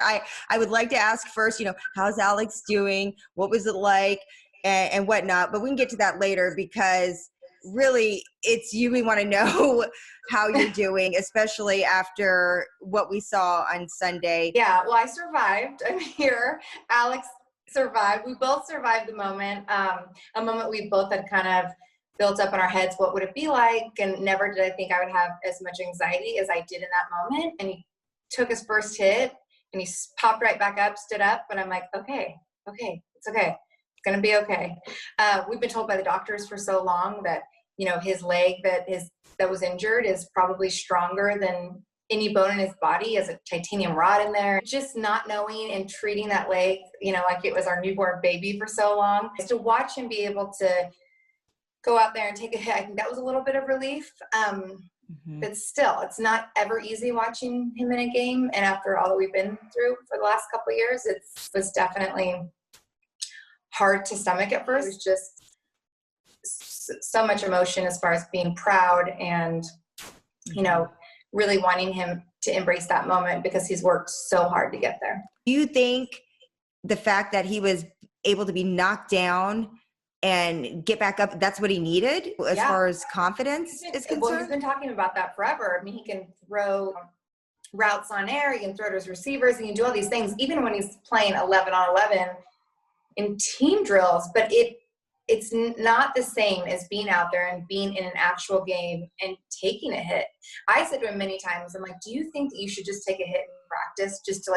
I would like to ask first, how's Alex doing? What was it like and whatnot? But we can get to that later because really it's you we want to know how you're doing, especially after what we saw on Sunday. Yeah, well, I survived. I'm here. Alex survived. We both survived the moment, a moment we both had kind of built up in our heads. What would it be like? And never did I think I would have as much anxiety as I did in that moment. And he took his first hit and he popped right back up, stood up. And I'm like, okay, it's okay. It's going to be okay. We've been told by the doctors for so long that, his leg that was injured is probably stronger than any bone in his body. He has a titanium rod in there. Just not knowing and treating that leg, like it was our newborn baby for so long. To watch him be able to go out there and take a hit, I think that was a little bit of relief. But still, it's not ever easy watching him in a game. And after all that we've been through for the last couple of years, it was definitely hard to stomach at first. It was just so much emotion as far as being proud and, really wanting him to embrace that moment because he's worked so hard to get there. Do you think the fact that he was able to be knocked down and get back up, that's what he needed as far as confidence is concerned? Well, he's been talking about that forever. I mean, he can throw routes on air, he can throw to his receivers, he can do all these things, even when he's playing 11 on 11 in team drills, but it's not the same as being out there and being in an actual game and taking a hit. I said to him many times, I'm like, do you think that you should just take a hit in practice just to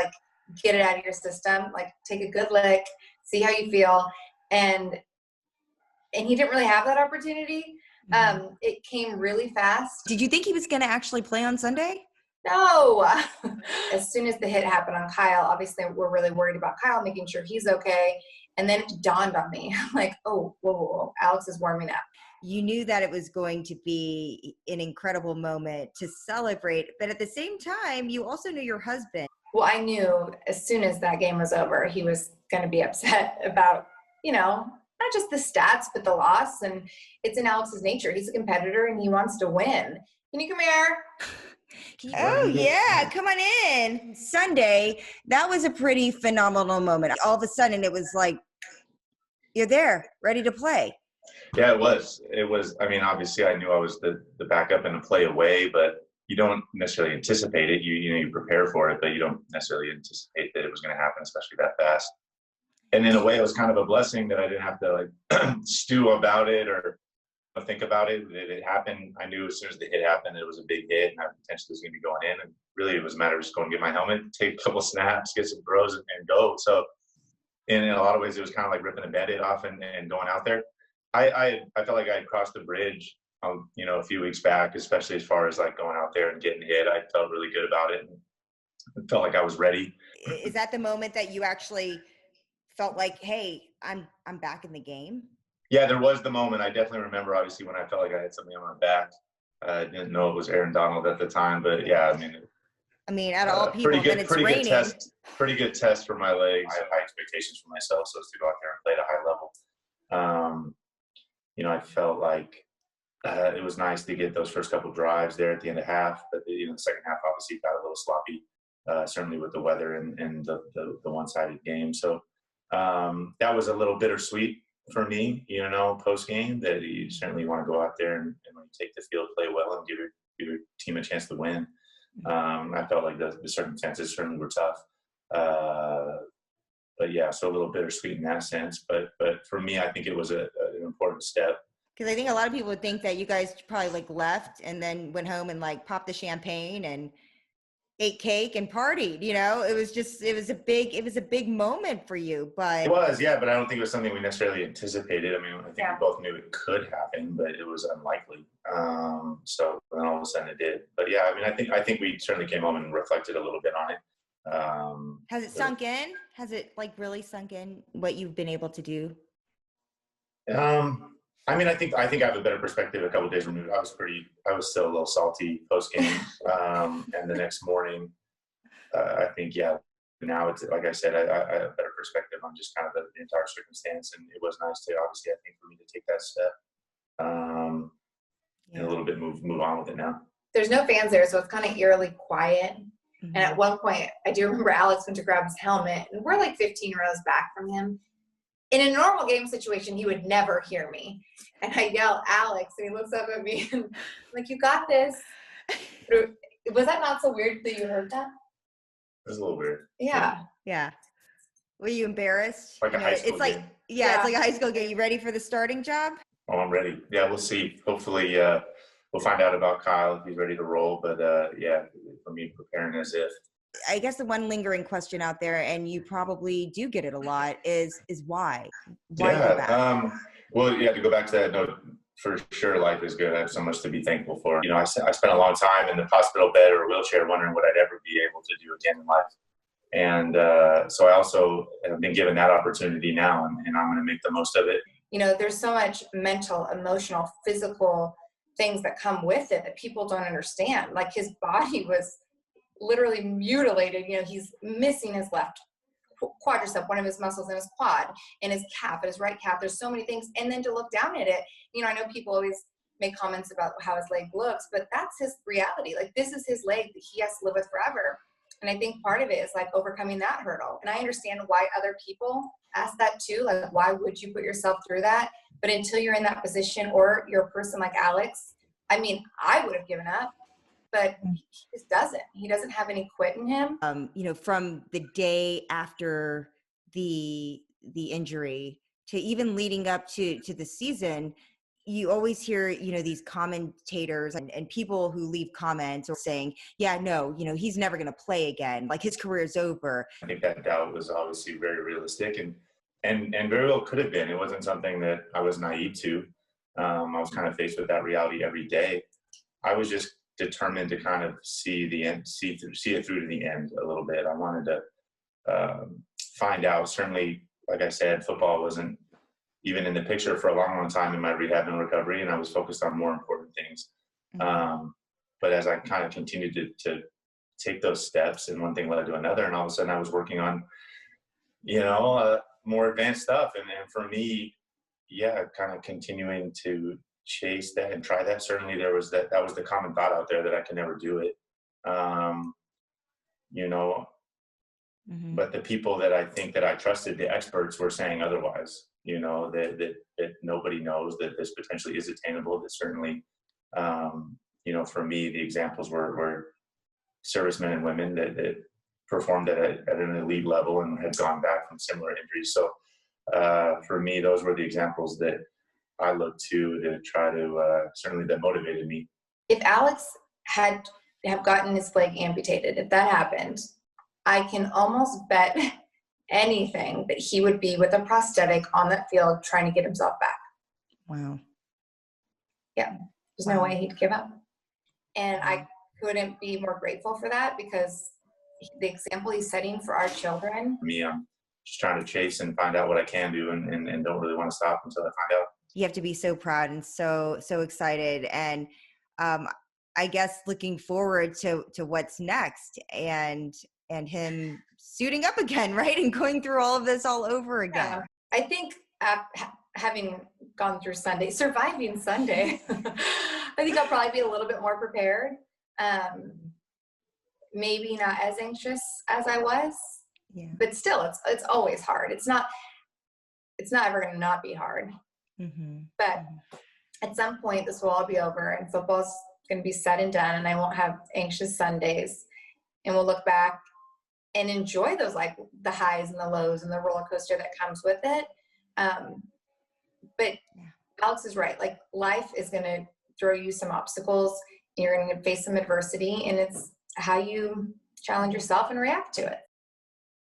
get it out of your system? Take a good lick, see how you feel. And he didn't really have that opportunity. It came really fast. Did you think he was going to actually play on Sunday? No. As soon as the hit happened on Kyle, obviously we're really worried about Kyle, making sure he's okay. And then it dawned on me, like, oh, whoa, Alex is warming up. You knew that it was going to be an incredible moment to celebrate, but at the same time, you also knew your husband. Well, I knew as soon as that game was over, he was going to be upset about, not just the stats, but the loss. And it's in Alex's nature. He's a competitor and he wants to win. Can you come here? Oh, yeah. Come on in. Sunday, that was a pretty phenomenal moment. All of a sudden, it was like, you're there, ready to play. Yeah, it was. I mean, obviously, I knew I was the backup and the play away, but you don't necessarily anticipate it. You prepare for it, but you don't necessarily anticipate that it was going to happen, especially that fast. And in a way, it was kind of a blessing that I didn't have to stew about it or think about it. It happened. I knew as soon as the hit happened, it was a big hit and I potentially was going to be going in. And really, it was a matter of just going to get my helmet, take a couple snaps, get some throws, and go. So, in a lot of ways, it was kind of like ripping a Band-Aid off and going out there. I felt like I had crossed the bridge, a few weeks back, especially as far as going out there and getting hit. I felt really good about it and felt like I was ready. Is that the moment that you actually felt like, hey, I'm back in the game? Yeah, there was the moment. I definitely remember, obviously, when I felt like I had something on my back. I didn't know it was Aaron Donald at the time, but yeah, I mean, out of all people, pretty then it's raining. Pretty good test for my legs. I have high expectations for myself, so as to go out there and play at a high level. I felt like it was nice to get those first couple drives there at the end of half, but the second half obviously got a little sloppy, certainly with the weather and the one-sided game. So that was a little bittersweet for me, post game, that you certainly want to go out there and when you take the field, play well and give your team a chance to win. I felt like the circumstances certainly were tough. But yeah, so a little bittersweet in that sense. But for me, I think it was an important step. Because I think a lot of people would think that you guys probably left and then went home and popped the champagne and ate cake and partied. It was a big moment for you. But it was, yeah. But I don't think it was something we necessarily anticipated. I mean, I think we both knew it could happen, but it was unlikely. So then all of a sudden it did. But yeah, I mean, I think we certainly came home and reflected a little bit on it. Has it sunk in? Has it really sunk in what you've been able to do? I mean, I think I have a better perspective a couple of days removed. I was still a little salty post game. And the next morning, I think, now it's, like I said, I have a better perspective on just kind of the entire circumstance. And it was nice to, obviously, I think, for me to take that step and a little bit move on with it now. There's no fans there, so it's kind of eerily quiet. And at one point, I do remember Alex went to grab his helmet, and we're like 15 rows back from him. In a normal game situation, he would never hear me. And I yell, Alex, and he looks up at me and I'm like, you got this. Was that not so weird that you heard that? It was a little weird. Yeah. Yeah. Were you embarrassed? Like a high school it's like, game. yeah, it's like a high school game. You ready for the starting job? Oh, I'm ready. Yeah, we'll see. Hopefully, we'll find out about Kyle if he's ready to roll. But yeah, for me, preparing as if. I guess the one lingering question out there, and you probably do get it a lot, is why? Why go back? Well, yeah, to go back to that note, for sure, life is good. I have so much to be thankful for. You know, I spent a long time in the hospital bed or a wheelchair wondering what I'd ever be able to do again in life. And so I also have been given that opportunity now, and I'm going to make the most of it. You know, there's so much mental, emotional, physical things that come with it that people don't understand. Like, his body was literally mutilated. You know, he's missing his left quadricep, one of his muscles in his quad, and his calf, and his right calf. There's so many things. And then to look down at it, you know, I know people always make comments about how his leg looks, but that's his reality. Like, this is his leg that he has to live with forever. And I think part of it is like overcoming that hurdle. And I understand why other people ask that too. Like, why would you put yourself through that? But until you're in that position, or you're a person like Alex, I mean, I would have given up, but he just doesn't. He doesn't have any quit in him. You know, from the day after the injury to even leading up to the season, you always hear, you know, these commentators and people who leave comments or saying, yeah, no, you know, he's never going to play again. Like, his career is over. I think that doubt was obviously very realistic and very well could have been. It wasn't something that I was naive to. I was kind of faced with that reality every day. I was just determined to kind of see the end, see it through to the end a little bit. I wanted to find out. Certainly, like I said, football wasn't even in the picture for a long, long time in my rehab and recovery, and I was focused on more important things. But as I kind of continued to take those steps, and one thing led to another, and all of a sudden I was working on, you know, more advanced stuff. And for me, yeah, kind of continuing to chase that and try that. Certainly there was that was the common thought out there that I could never do it. You know, but the people that I think that I trusted, the experts, were saying otherwise. You know, that nobody knows that this potentially is attainable. That certainly, you know, for me, the examples were servicemen and women that performed at an elite level and had gone back from similar injuries. So for me, those were the examples that I looked to try to, certainly that motivated me. If Alex have gotten his leg amputated, if that happened, I can almost bet anything that he would be with a prosthetic on that field trying to get himself back. Wow. Yeah, there's no way he'd give up. And I couldn't be more grateful for that, because the example he's setting for our children. For me, I'm just trying to chase and find out what I can do, and don't really want to stop until I find out. You have to be so proud and so excited, and I guess looking forward to what's next, and him suiting up again, right? And going through all of this all over again. Yeah. I think having gone through Sunday, surviving Sunday, I think I'll probably be a little bit more prepared. Maybe not as anxious as I was, but still, it's always hard. It's not ever going to not be hard. But at some point, this will all be over, and football's going to be said and done, and I won't have anxious Sundays, and we'll look back and enjoy those, like the highs and the lows and the roller coaster that comes with it. But Alex is right. Like, life is going to throw you some obstacles. You're going to face some adversity, and it's how you challenge yourself and react to it.